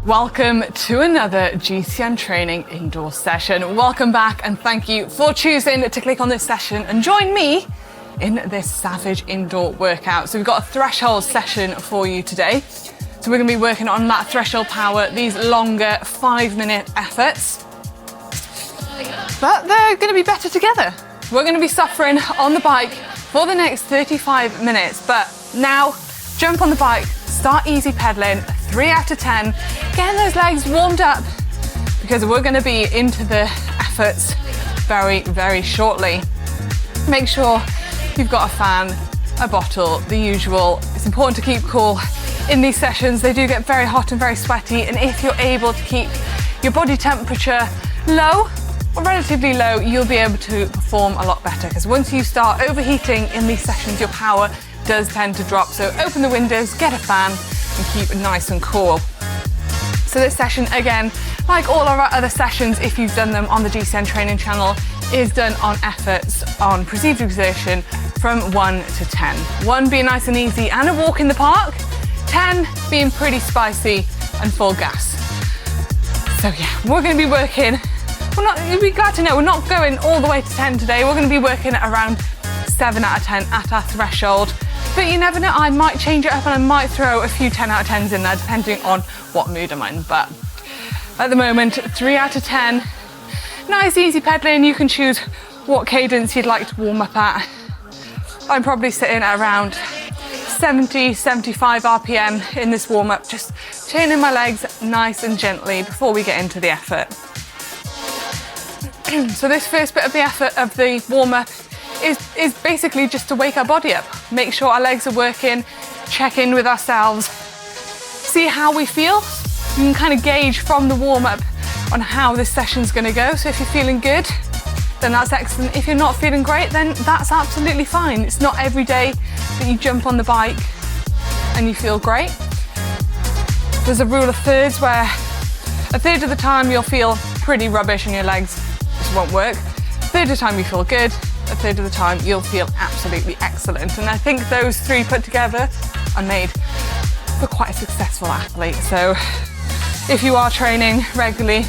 Welcome to another GCN training indoor session. Welcome back and thank you for choosing to click on this session and join me in this savage indoor workout. So we've got a threshold session for you today. So we're going to be working on that threshold power, these longer 5-minute efforts. But they're going to be better together. We're going to be suffering on the bike for the next 35 minutes. But now, jump on the bike, start easy pedaling, 3 out of 10, getting those legs warmed up because we're going to be into the efforts very, very shortly. Make sure you've got a fan, a bottle, the usual. It's important to keep cool in these sessions. They do get very hot and very sweaty, and if you're able to keep your body temperature low or relatively low, you'll be able to perform a lot better, because once you start overheating in these sessions, your power does tend to drop. So open the windows, get a fan, and keep it nice and cool. So this session, again, like all of our other sessions, if you've done them on the GCN training channel, is done on efforts on perceived exertion from 1 to 10. 1 being nice and easy and a walk in the park, 10 being pretty spicy and full gas. So yeah, we're going to be working, you'll be glad to know we're not going all the way to 10 today. We're going to be working at around 7 out of 10 at our threshold. But you never know, I might change it up and I might throw a few 10 out of 10s in there depending on what mood I'm in. But at the moment, 3 out of 10. Nice easy pedaling. You can choose what cadence you'd like to warm up at. I'm probably sitting at around 70, 75 RPM in this warm up, just turning my legs nice and gently before we get into the effort. So this first bit of the effort of the warm up is basically just to wake our body up, make sure our legs are working, check in with ourselves, see how we feel. You can kind of gauge from the warm up on how this session's going to go. So if you're feeling good, then that's excellent. If you're not feeling great, then that's absolutely fine. It's not every day that you jump on the bike and you feel great. There's a rule of thirds where a third of the time you'll feel pretty rubbish and your legs just won't work. A third of the time you feel good. A third of the time you'll feel absolutely excellent. And I think those 3 put together are made for quite a successful athlete. So if you are training regularly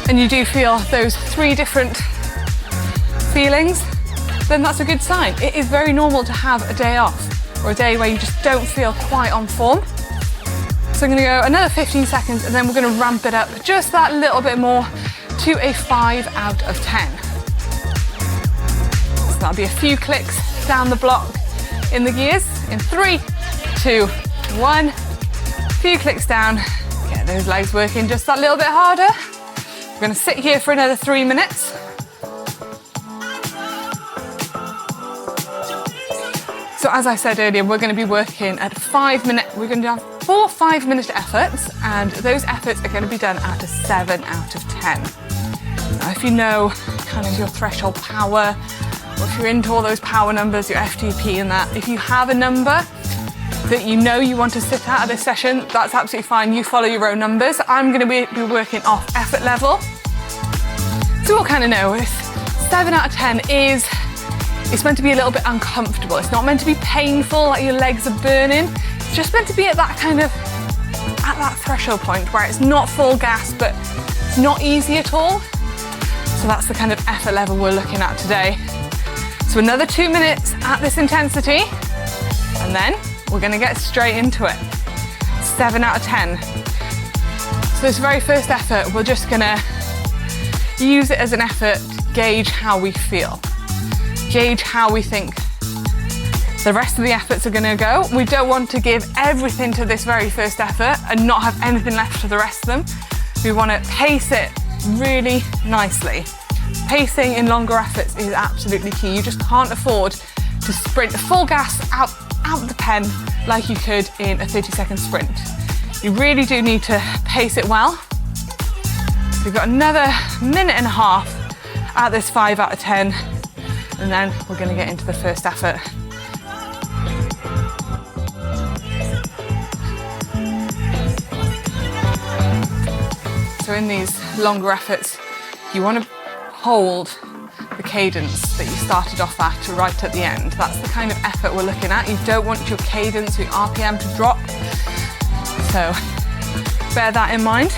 and you do feel those 3 different feelings, then that's a good sign. It is very normal to have a day off or a day where you just don't feel quite on form. So I'm going to go another 15 seconds and then we're going to ramp it up just that little bit more to a 5 out of 10. So that'll be a few clicks down the block in the gears in 3, 2, 1. A few clicks down, get those legs working just that little bit harder. We're going to sit here for another 3 minutes. So as I said earlier, we're going to be working at 5 minutes. We're going to have 4 5-minute efforts, and those efforts are going to be done at a 7 out of 10. Now, if you know kind of your threshold power, or if you're into all those power numbers, your FTP and that, if you have a number that you know you want to sit at this session, that's absolutely fine. You follow your own numbers. I'm going to be working off effort level. So we'll kind of know if 7 out of 10 it's meant to be a little bit uncomfortable. It's not meant to be painful, like your legs are burning. It's just meant to be at that threshold point where it's not full gas, but it's not easy at all. So that's the kind of effort level we're looking at today. So another 2 minutes at this intensity, and then we're going to get straight into it. 7 out of 10. So this very first effort, we're just going to use it as an effort to gauge how we feel, gauge how we think the rest of the efforts are going to go. We don't want to give everything to this very first effort and not have anything left for the rest of them. We want to pace it really nicely. Pacing in longer efforts is absolutely key. You just can't afford to sprint full gas out the pen like you could in a 30-second sprint. You really do need to pace it well. So we've got another 1.5 minutes at this 5 out of 10, and then we're going to get into the first effort. So in these longer efforts, you want to hold the cadence that you started off at right at the end. That's the kind of effort we're looking at. You don't want your cadence, your RPM to drop. So bear that in mind.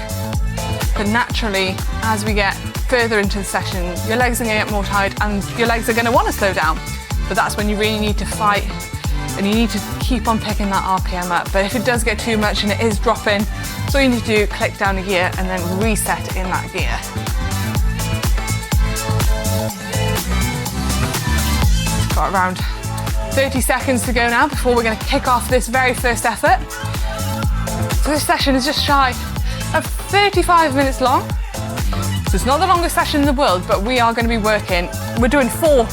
But naturally, as we get further into the session, your legs are going to get more tired and your legs are going to want to slow down. But that's when you really need to fight and you need to keep on picking that RPM up. But if it does get too much and it is dropping, so all you need to do, click down a gear and then reset in that gear. Got around 30 seconds to go now before we're going to kick off this very first effort. So this session is just shy of 35 minutes long. So it's not the longest session in the world, but we are going to be working, we're doing 4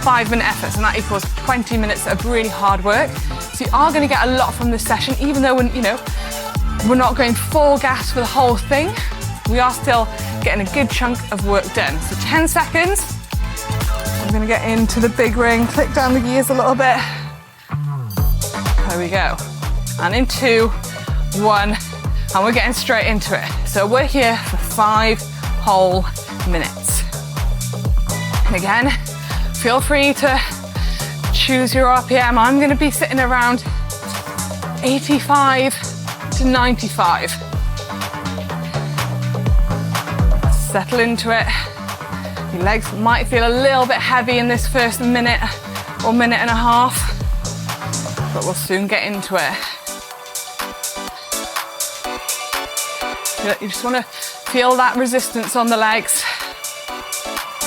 5-minute efforts, and that equals 20 minutes of really hard work. So you are going to get a lot from this session, even though we're not going full gas for the whole thing. We are still getting a good chunk of work done. So 10 seconds. I'm going to get into the big ring, click down the gears a little bit. There we go. And in 2, 1, and we're getting straight into it. So we're here for 5 whole minutes. And again, feel free to choose your RPM. I'm going to be sitting around 85 to 95. Settle into it. Your legs might feel a little bit heavy in this first minute or minute and a half, but we'll soon get into it. You just want to feel that resistance on the legs.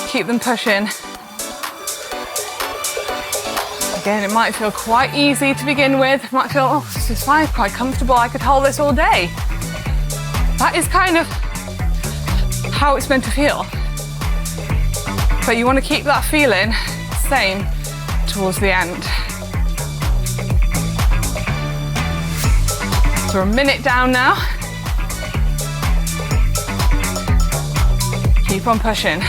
Keep them pushing. Again, it might feel quite easy to begin with. It might feel, oh, this is fine, quite comfortable. I could hold this all day. That is kind of how it's meant to feel. But you want to keep that feeling same towards the end. So we're a minute down now. Keep on pushing.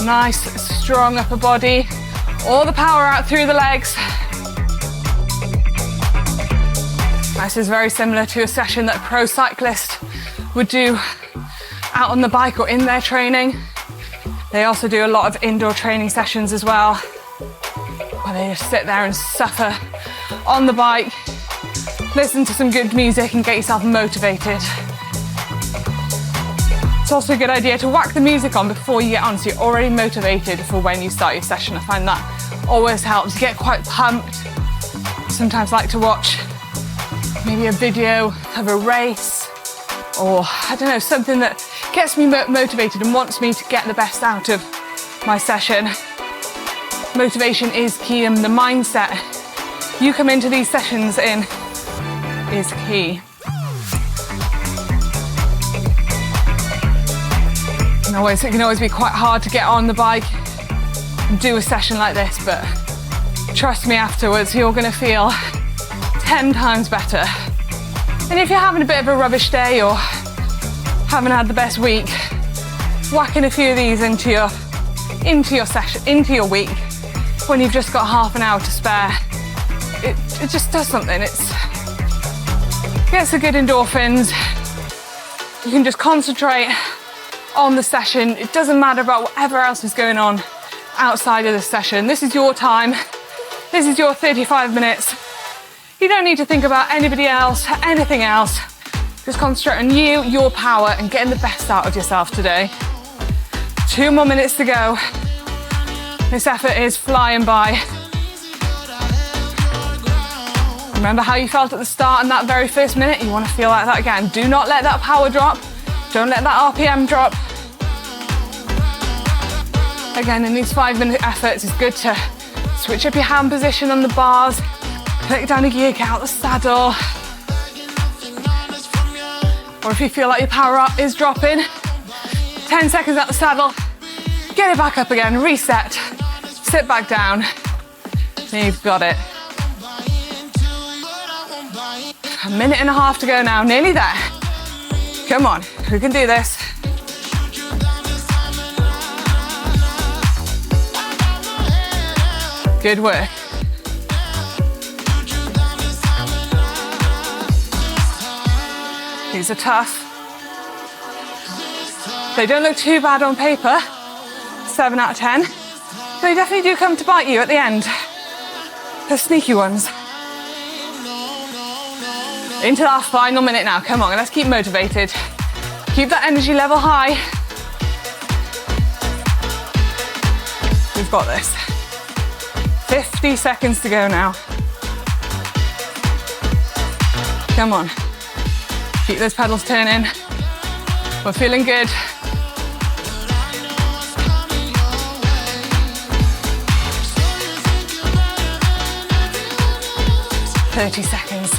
Nice, strong upper body. All the power out through the legs. This is very similar to a session that a pro cyclist would do out on the bike or in their training. They also do a lot of indoor training sessions as well, where they just sit there and suffer on the bike, listen to some good music and get yourself motivated. It's also a good idea to whack the music on before you get on, so you're already motivated for when you start your session. I find that always helps. You get quite pumped. Sometimes like to watch maybe a video of a race, or I don't know, something that gets me motivated and wants me to get the best out of my session. Motivation is key, and the mindset you come into these sessions in is key. It can always be quite hard to get on the bike and do a session like this, but trust me, afterwards you're going to feel 10 times better. And if you're having a bit of a rubbish day or haven't had the best week, whacking a few of these into your session, into your week, when you've just got half an hour to spare, it just does something. It gets the good endorphins. You can just concentrate on the session. It doesn't matter about whatever else is going on outside of the session. This is your time. This is your 35 minutes. You don't need to think about anybody else, anything else. Just concentrate on you, your power, and getting the best out of yourself today. 2 more minutes to go. This effort is flying by. Remember how you felt at the start in that very first minute? You want to feel like that again. Do not let that power drop. Don't let that RPM drop. Again, in these 5-minute efforts, it's good to switch up your hand position on the bars, click down a gear, get out the saddle. Or if you feel like your power up is dropping, 10 seconds at the saddle, get it back up again, reset, sit back down. You've got it. A minute and a half to go now, nearly there. Come on, we can do this. Good work. These are tough. They don't look too bad on paper, 7 out of 10. They definitely do come to bite you at the end. They're sneaky ones. Into that final minute now. Come on, let's keep motivated. Keep that energy level high. We've got this. 50 seconds to go now. Come on. Keep those pedals turning. We're feeling good. "30 seconds.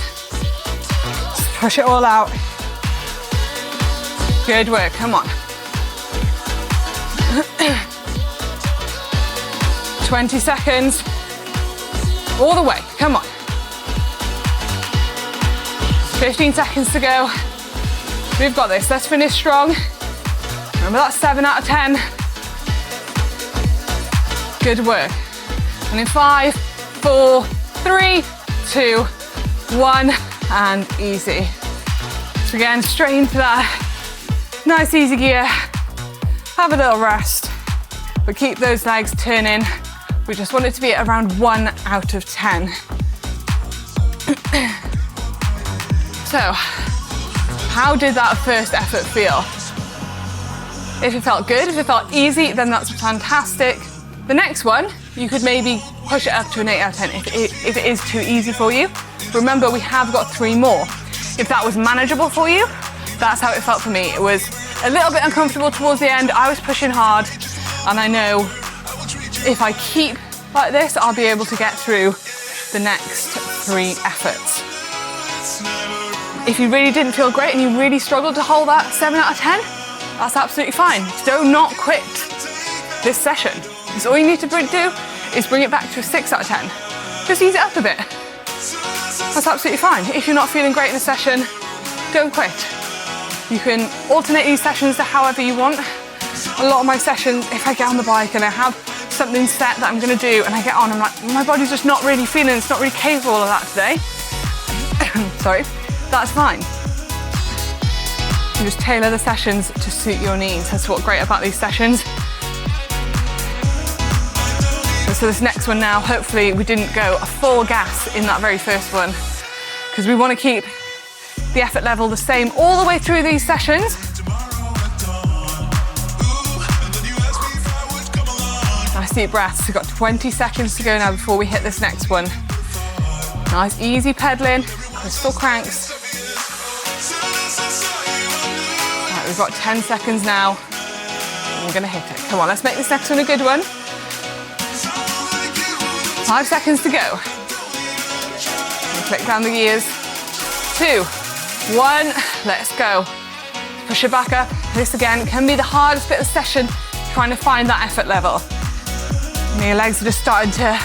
Just push it all out. Good work, come on. 20 seconds. All the way, come on. 15 seconds to go. We've got this, let's finish strong. Remember that's 7 out of 10. Good work. And in 5, 4, 3, 2, 1, and easy. So again, straight into that nice easy gear. Have a little rest, but keep those legs turning. We just want it to be around 1 out of 10. So, how did that first effort feel? If it felt good, if it felt easy, then that's fantastic. The next one, you could maybe push it up to an 8 out of 10 if it is too easy for you. Remember, we have got 3 more. If that was manageable for you, that's how it felt for me. It was a little bit uncomfortable towards the end. I was pushing hard, and I know if I keep like this, I'll be able to get through the next 3 efforts. If you really didn't feel great and you really struggled to hold that 7 out of 10, that's absolutely fine. Do not quit this session. Because all you need to do is bring it back to a 6 out of 10. Just ease it up a bit. That's absolutely fine. If you're not feeling great in a session, don't quit. You can alternate these sessions to however you want. A lot of my sessions, if I get on the bike and I have something set that I'm going to do and I get on, I'm like, my body's just not really feeling, it's not really capable of that today. Sorry, that's fine. You just tailor the sessions to suit your needs. That's what's great about these sessions. So this next one now, hopefully we didn't go a full gas in that very first one, because we want to keep the effort level the same all the way through these sessions. Nice deep breaths. We've got 20 seconds to go now before we hit this next one. Nice easy pedaling, crystal cranks. Right, we've got 10 seconds now. We're going to hit it. Come on, let's make this next one a good one. 5 seconds to go. Click down the gears. 2, 1, let's go. Push it back up. This again can be the hardest bit of the session, trying to find that effort level. And your legs are just starting to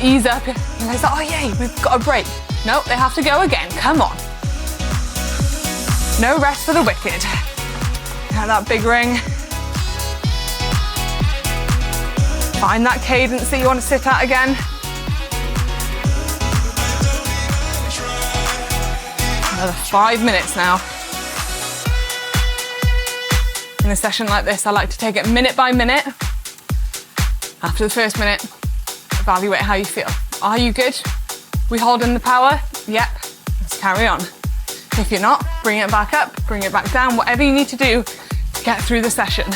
ease up. And it's like, oh yay, we've got a break. No, they have to go again, come on. No rest for the wicked. Got that big ring. Find that cadence that you want to sit at again. Another 5 minutes now. In a session like this, I like to take it minute by minute. After the first minute, evaluate how you feel. Are you good? We holding the power? Yep, let's carry on. If you're not, bring it back up, bring it back down, whatever you need to do to get through the session.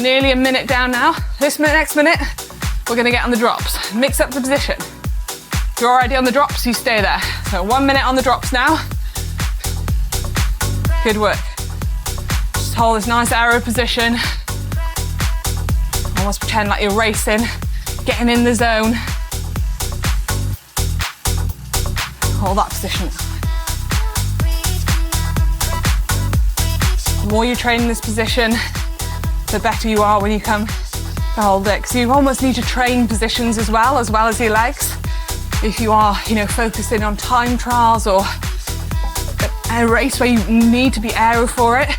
Nearly a minute down now. This minute, next minute, we're gonna get on the drops. Mix up the position. If you're already on the drops, you stay there. So 1 minute on the drops now. Good work. Just hold this nice arrow position. Almost pretend like you're racing, getting in the zone. Hold that position. The more you train in this position, the better you are when you come to hold it. Because you almost need to train positions as well as your legs. If you are, focusing on time trials or a race where you need to be aero for it,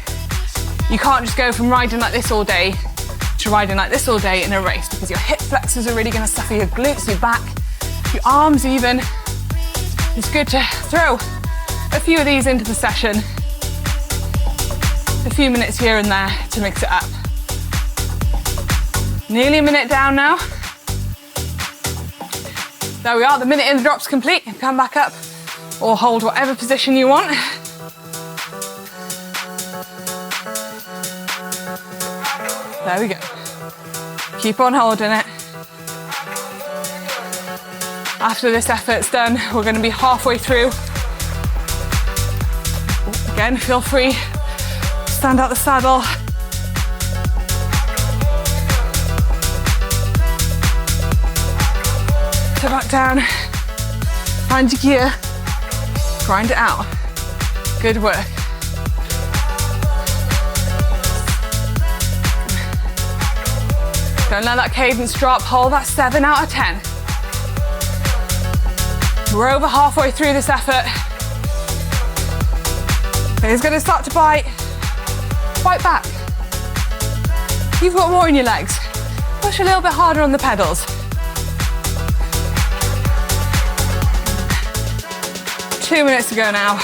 you can't just go from riding like this all day to riding like this all day in a race, because your hip flexors are really going to suffer, your glutes, your back, your arms even. It's good to throw a few of these into the session, a few minutes here and there to mix it up. Nearly a minute down now. There we are, the minute in the drop's complete. Come back up or hold whatever position you want. There we go. Keep on holding it. After this effort's done, we're going to be halfway through. Again, feel free, stand out the saddle. Sit back down, find your gear, grind it out. Good work. Don't let that cadence drop, hold that 7 out of 10. We're over halfway through this effort. It's going to start to bite back. You've got more in your legs. Push a little bit harder on the pedals. 2 minutes to go now.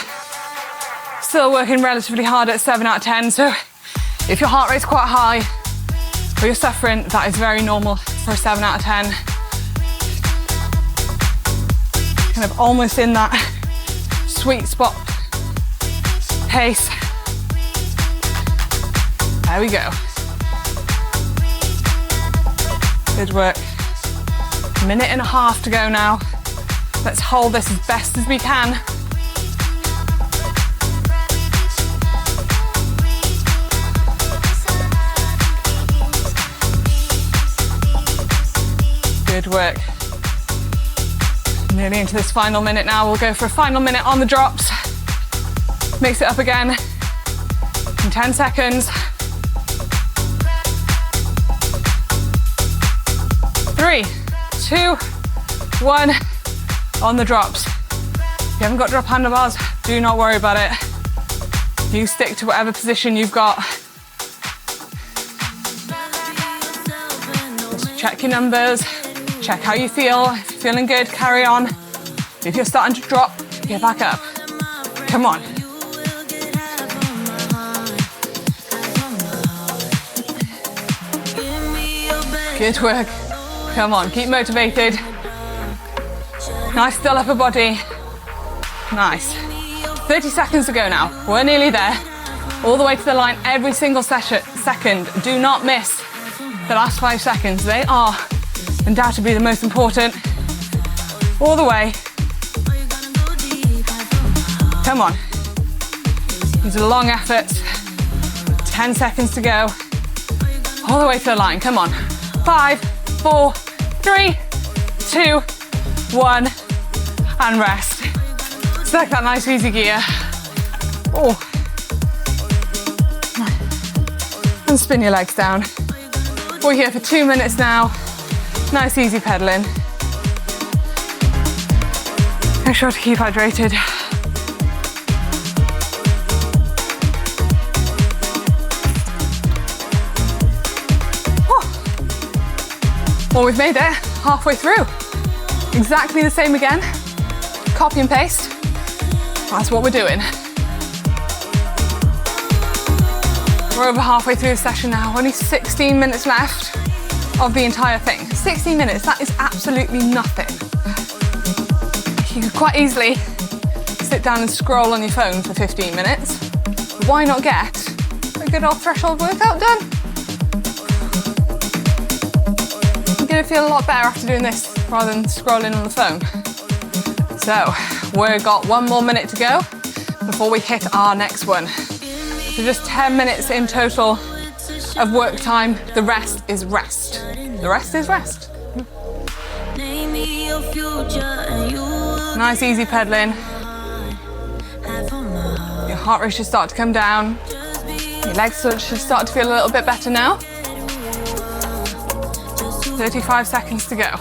Still working relatively hard at 7 out of 10, so if your heart rate's quite high or you're suffering, that is very normal for a 7 out of 10. Kind of almost in that sweet spot pace. There we go. Good work. Minute and a half to go now. Let's hold this as best as we can. Good work. Nearly into this final minute now. We'll go for a final minute on the drops. Mix it up again in 10 seconds. 3, 2, 1, on the drops. If you haven't got drop handlebars, do not worry about it. You stick to whatever position you've got. Just check your numbers, check how you feel. If you're feeling good, carry on. If you're starting to drop, get back up. Come on. Good work. Come on, keep motivated. Nice still upper body. Nice. 30 seconds to go now. We're nearly there. All the way to the line every single second. Do not miss the last 5 seconds. They are undoubtedly the most important. All the way. Come on. These are long efforts. 10 seconds to go. All the way to the line. Come on. 5, 4, 3, 2, 1, and rest. Select that nice easy gear. Oh. And spin your legs down. We're here for 2 minutes now. Nice easy pedaling. Make sure to keep hydrated. Well, we've made it halfway through. Exactly the same again. Copy and paste. That's what we're doing. We're over halfway through the session now. Only 16 minutes left of the entire thing. 16 minutes, that is absolutely nothing. You could quite easily sit down and scroll on your phone for 15 minutes. Why not get a good old threshold workout done? You're gonna feel a lot better after doing this rather than scrolling on the phone. So, we've got 1 more minute to go before we hit our next one. So just 10 minutes in total of work time. The rest is rest. The rest is rest. Nice easy pedaling. Your heart rate should start to come down. Your legs should start to feel a little bit better now. 35 seconds to go.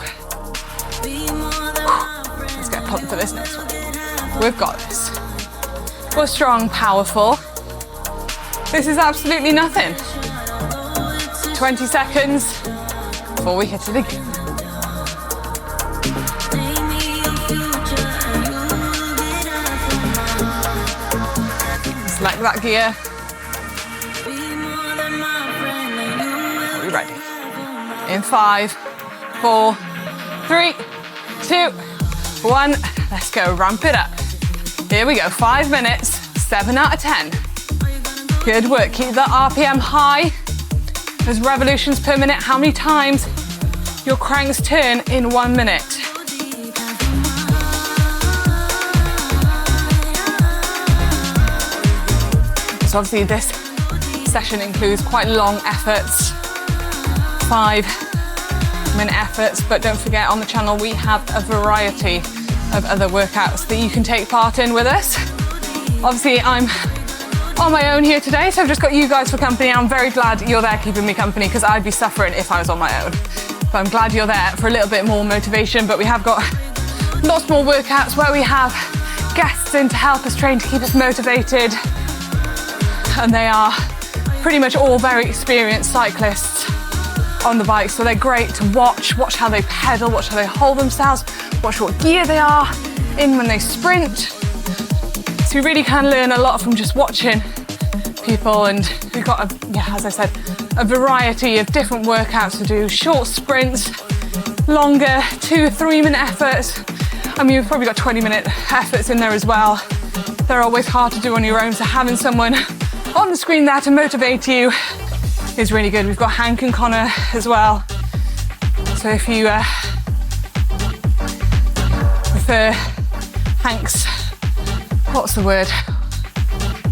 Let's get pumped for this next one. We've got this. We're strong, powerful. This is absolutely nothing. 20 seconds before we hit it again. Select that gear. Are we ready? In 5, 4, 3, 2, 1. Let's go, ramp it up. Here we go, 5 minutes, 7 out of 10. Good work, keep the RPM high. Those revolutions per minute, how many times your cranks turn in 1 minute. So obviously this session includes quite long efforts, 5-minute efforts, but don't forget on the channel we have a variety of other workouts that you can take part in with us. Obviously I'm on my own here today, so I've just got you guys for company. I'm very glad you're there keeping me company because I'd be suffering if I was on my own. But I'm glad you're there for a little bit more motivation, but we have got lots more workouts where we have guests in to help us train, to keep us motivated. And they are pretty much all very experienced cyclists on the bike, so they're great to watch how they pedal, watch how they hold themselves, watch what gear they are in when they sprint. So you really can learn a lot from just watching people, and we've got, as I said, a variety of different workouts to do, short sprints, longer 2-3 minute efforts. I mean, you've probably got 20-minute efforts in there as well. They're always hard to do on your own, so having someone on the screen there to motivate you is really good. We've got Hank and Connor as well. So if you prefer Hank's, what's the word?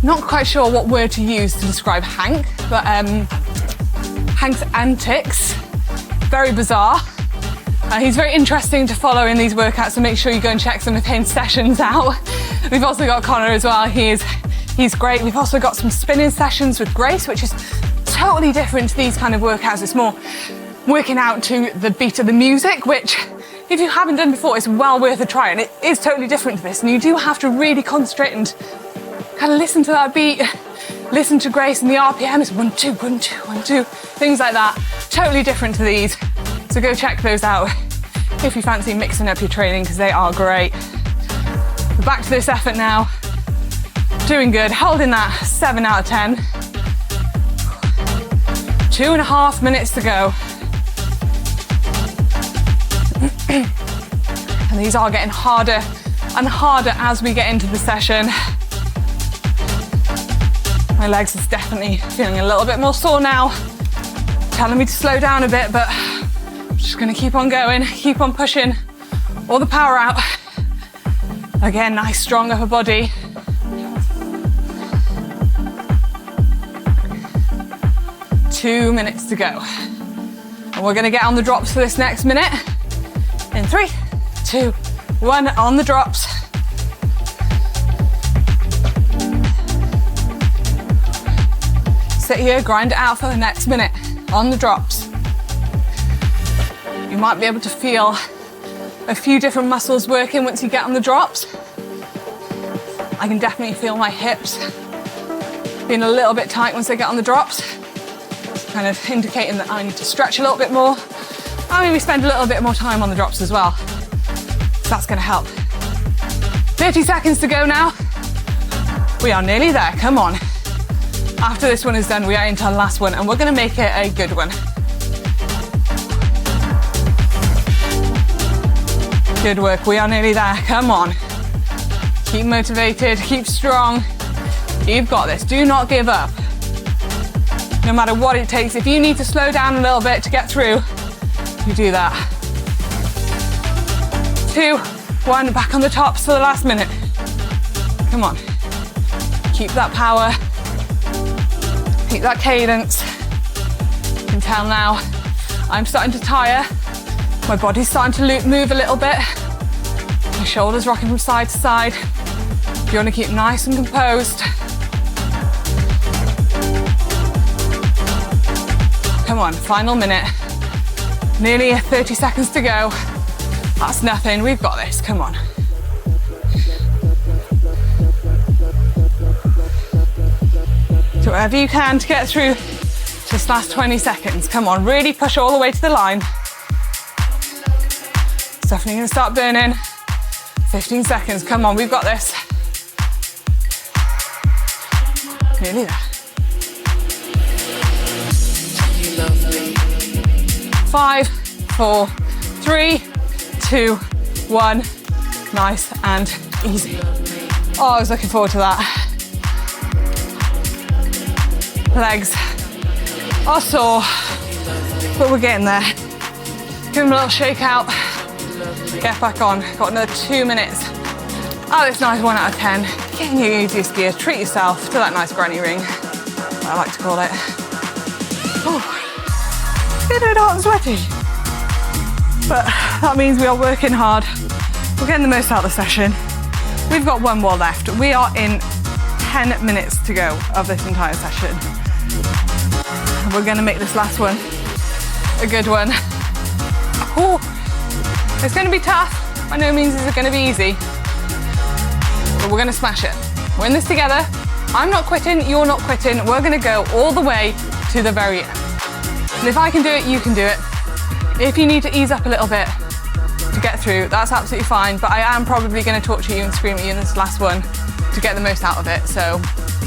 Not quite sure what word to use to describe Hank, but Hank's antics, very bizarre. He's very interesting to follow in these workouts, so make sure you go and check some of his sessions out. We've also got Connor as well. He's great. We've also got some spinning sessions with Grace, which is totally different to these kind of workouts. It's more working out to the beat of the music, which if you haven't done before, it's well worth a try, and it is totally different to this. And you do have to really concentrate and kind of listen to that beat, listen to Grace, and the RPM is 1, 2, 1, 2, 1, 2, things like that. Totally different to these. So go check those out if you fancy mixing up your training, because they are great. But back to this effort now. Doing good, holding that 7 out of 10. 2.5 minutes to go. And these are getting harder and harder as we get into the session. My legs is definitely feeling a little bit more sore now. Telling me to slow down a bit, but I'm just gonna keep on going, keep on pushing all the power out. Again, nice strong upper body. Two minutes to go. And we're gonna get on the drops for this next minute. In 3, 2, 1, on the drops. Sit here, grind it out for the next minute. On the drops. You might be able to feel a few different muscles working once you get on the drops. I can definitely feel my hips being a little bit tight once they get on the drops. Kind of indicating that I need to stretch a little bit more. I maybe spend a little bit more time on the drops as well. So that's gonna help. 30 seconds to go now. We are nearly there, come on. After this one is done, we are into our last one, and we're gonna make it a good one. Good work, we are nearly there, come on. Keep motivated, keep strong. You've got this, do not give up. No matter what it takes, if you need to slow down a little bit to get through, you do that. 2, 1, back on the tops for the last minute. Come on. Keep that power. Keep that cadence. You can tell now, I'm starting to tire. My body's starting to move a little bit. My shoulders rocking from side to side. You want to keep nice and composed. Come on, final minute. Nearly 30 seconds to go. That's nothing, we've got this, come on. Do whatever you can to get through this last 20 seconds. Come on, really push all the way to the line. It's definitely gonna start burning. 15 seconds, come on, we've got this. Nearly there. 5, 4, 3, 2, 1. nice and easy. Oh, I was looking forward to that. Legs are sore, but we're getting there. Give them a little shake out. Get back on. Got another 2 minutes. Oh, it's nice 1 out of 10. Get in your easiest gear. Treat yourself to that nice granny ring, I like to call it. Oh, getting hot and sweaty. But that means we are working hard. We're getting the most out of the session. We've got 1 more left. We are in 10 minutes to go of this entire session. And we're gonna make this last one a good one. Oh, it's gonna be tough. By no means is it gonna be easy, but we're gonna smash it. We're in this together. I'm not quitting, you're not quitting. We're gonna go all the way to the very end. And if I can do it, you can do it. If you need to ease up a little bit to get through, that's absolutely fine, but I am probably gonna talk to you and scream at you in this last one to get the most out of it. So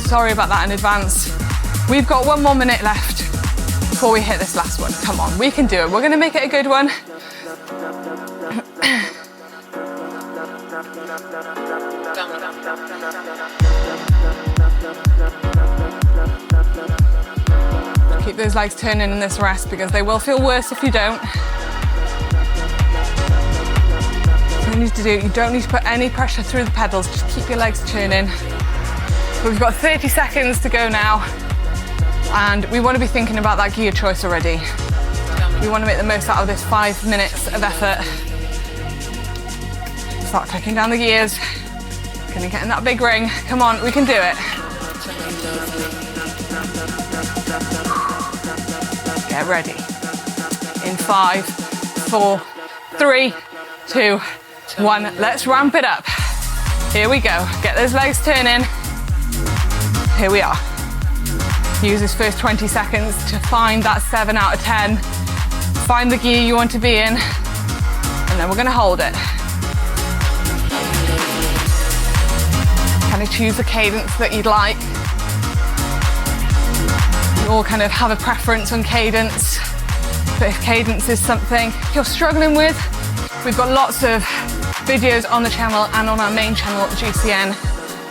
sorry about that in advance. We've got 1 more minute left before we hit this last one. Come on, we can do it. We're gonna make it a good one. Keep those legs turning in this rest because they will feel worse if you don't. What you need to do, you don't need to put any pressure through the pedals, just keep your legs turning. We've got 30 seconds to go now, and we want to be thinking about that gear choice already. We want to make the most out of this 5 minutes of effort. Start clicking down the gears. Gonna get in that big ring. Come on, we can do it. Get ready. In 5, 4, 3, 2, 1. Let's ramp it up. Here we go. Get those legs turning. Here we are. Use this first 20 seconds to find that 7 out of 10. Find the gear you want to be in, and then we're gonna hold it. Kind of choose the cadence that you'd like. We all kind of have a preference on cadence, but if cadence is something you're struggling with, we've got lots of videos on the channel and on our main channel, GCN,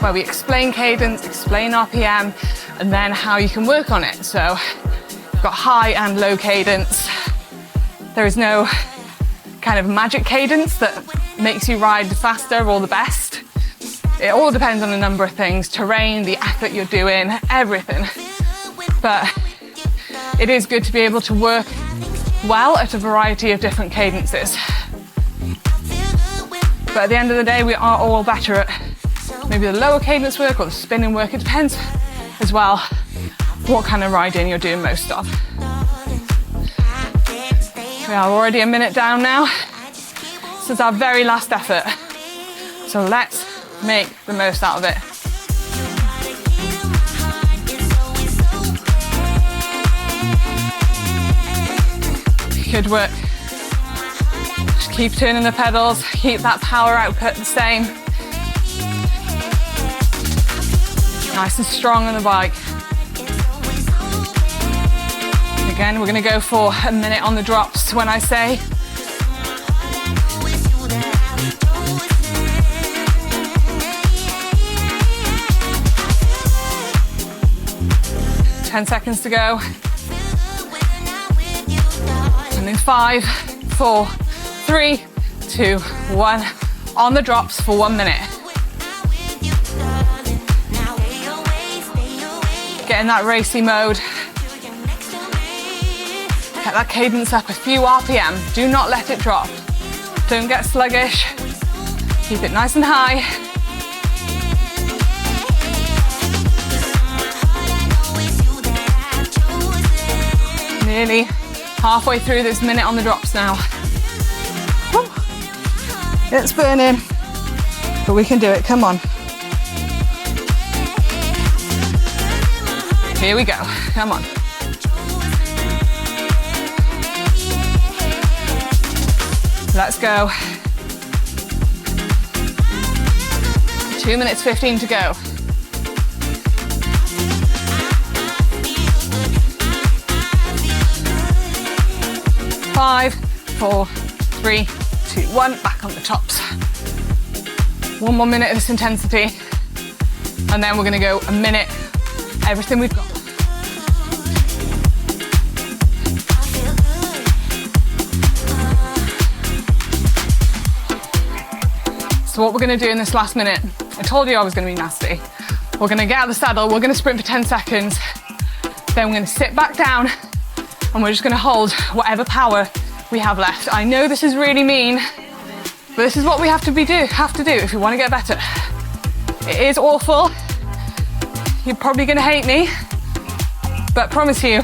where we explain cadence, explain RPM, and then how you can work on it. So we've got high and low cadence. There is no kind of magic cadence that makes you ride faster or the best. It all depends on a number of things, terrain, the effort you're doing, everything. But it is good to be able to work well at a variety of different cadences. But at the end of the day, we are all better at maybe the lower cadence work or the spinning work. It depends as well what kind of riding you're doing most of. We are already a minute down now. This is our very last effort. So let's make the most out of it. Good work. Just keep turning the pedals, keep that power output the same. Nice and strong on the bike. Again, we're going to go for a minute on the drops when I say. Ten seconds to go. And in 5, 4, 3, 2, 1. On the drops for 1 minute. Get in that racy mode. Get that cadence up a few RPM. Do not let it drop. Don't get sluggish. Keep it nice and high. Nearly halfway through this minute on the drops now. Woo. It's burning, but we can do it. Come on. Here we go. Come on. Let's go. 2 minutes 15 to go. Five, 4, 3, 2, 1. Back on the tops. 1 more minute of this intensity, and then we're gonna go a minute, everything we've got. So what we're gonna do in this last minute, I told you I was gonna be nasty. We're gonna get out of the saddle, we're gonna sprint for 10 seconds, then we're gonna sit back down, and we're just gonna hold whatever power we have left. I know this is really mean, but this is what we have to do if we wanna get better. It is awful. You're probably gonna hate me, but I promise you,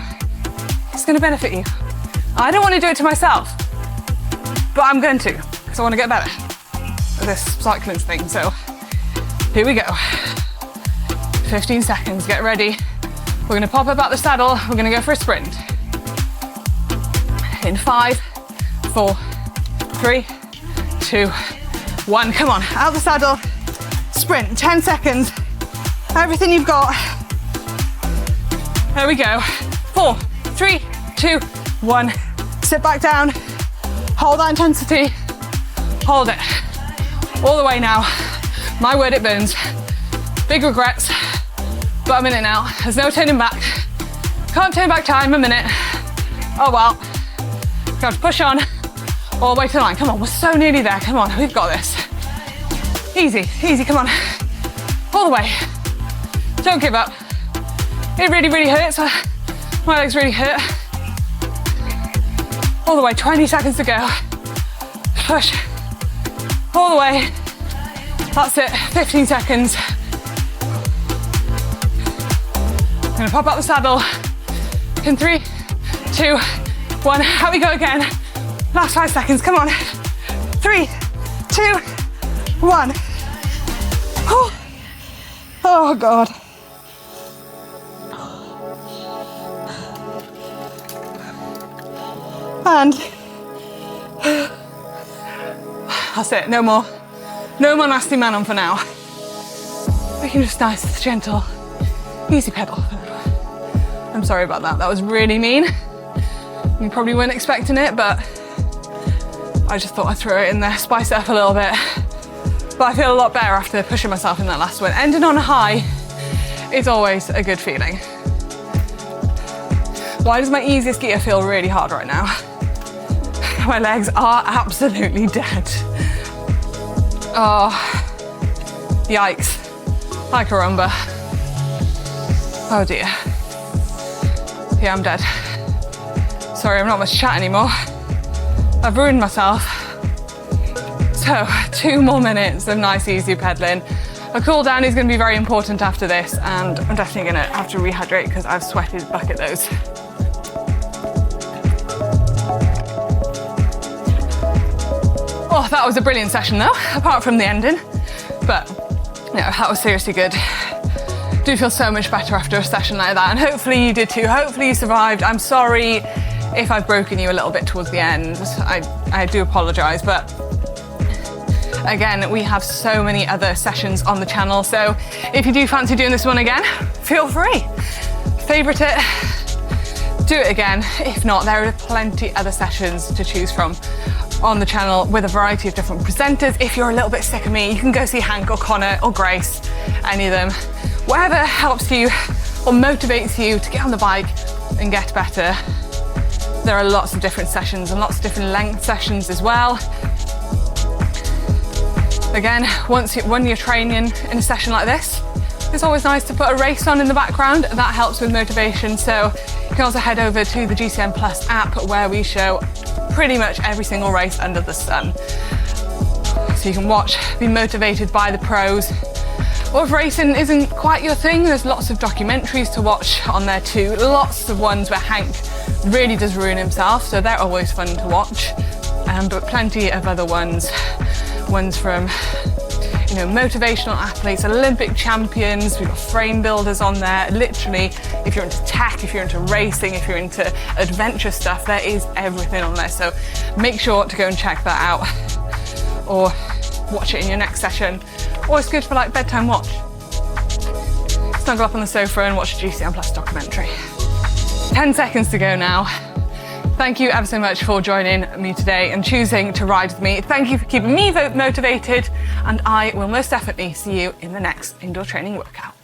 it's gonna benefit you. I don't wanna do it to myself, but I'm going to, because I wanna get better at this cycling thing. So here we go. 15 seconds, get ready. We're gonna pop up out the saddle, we're gonna go for a sprint. In 5, 4, 3, 2, 1. Come on, out the saddle, sprint, 10 seconds. Everything you've got. There we go. 4, 3, 2, 1. Sit back down, hold that intensity, hold it. All the way now. My word, it burns. Big regrets, but I'm in it now. There's no turning back. Can't turn back time, a minute. Oh well. Got to push on all the way to the line. Come on, we're so nearly there. Come on, we've got this. Easy, easy, come on. All the way. Don't give up. It really, really hurts. My legs really hurt. All the way, 20 seconds to go. Push. All the way. That's it, 15 seconds. I'm gonna pop out the saddle. In 3, 2, 1, out we go again. Last 5 seconds, come on. 3, 2, 1. Oh God. And that's it, no more nasty Manon for now. We can just nice, gentle, easy pedal. I'm sorry about that, that was really mean. You probably weren't expecting it, but I just thought I'd throw it in there, spice it up a little bit. But I feel a lot better after pushing myself in that last one. Ending on a high is always a good feeling. Why does my easiest gear feel really hard right now? My legs are absolutely dead. Oh, yikes. Hi, caramba. Oh dear. Yeah, I'm dead. Sorry, I'm not much chat anymore. I've ruined myself. So, 2 more minutes of nice, easy pedaling. A cool down is going to be very important after this, and I'm definitely going to have to rehydrate because I've sweated bucket loads. Oh, that was a brilliant session though, apart from the ending. But, you know, that was seriously good. Do feel so much better after a session like that, and hopefully you did too. Hopefully you survived. I'm sorry if I've broken you a little bit towards the end. I do apologise, but again, we have so many other sessions on the channel, so if you do fancy doing this one again, feel free. Favourite it, do it again. If not, there are plenty other sessions to choose from on the channel with a variety of different presenters. If you're a little bit sick of me, you can go see Hank or Connor or Grace, any of them. Whatever helps you or motivates you to get on the bike and get better. There are lots of different sessions and lots of different length sessions as well. Again, when you're training in a session like this, it's always nice to put a race on in the background. That helps with motivation. So you can also head over to the GCN Plus app where we show pretty much every single race under the sun. So you can watch, be motivated by the pros. Or if racing isn't quite your thing, there's lots of documentaries to watch on there too. Lots of ones where Hank really does ruin himself, so they're always fun to watch. But plenty of other ones from, you know, motivational athletes, Olympic champions, we've got frame builders on there. Literally, if you're into tech, if you're into racing, if you're into adventure stuff, there is everything on there. So make sure to go and check that out, or watch it in your next session. Or it's good for like bedtime watch. Snuggle up on the sofa and watch a GCN Plus documentary. 10 seconds to go now. Thank you ever so much for joining me today and choosing to ride with me. Thank you for keeping me motivated, and I will most definitely see you in the next indoor training workout.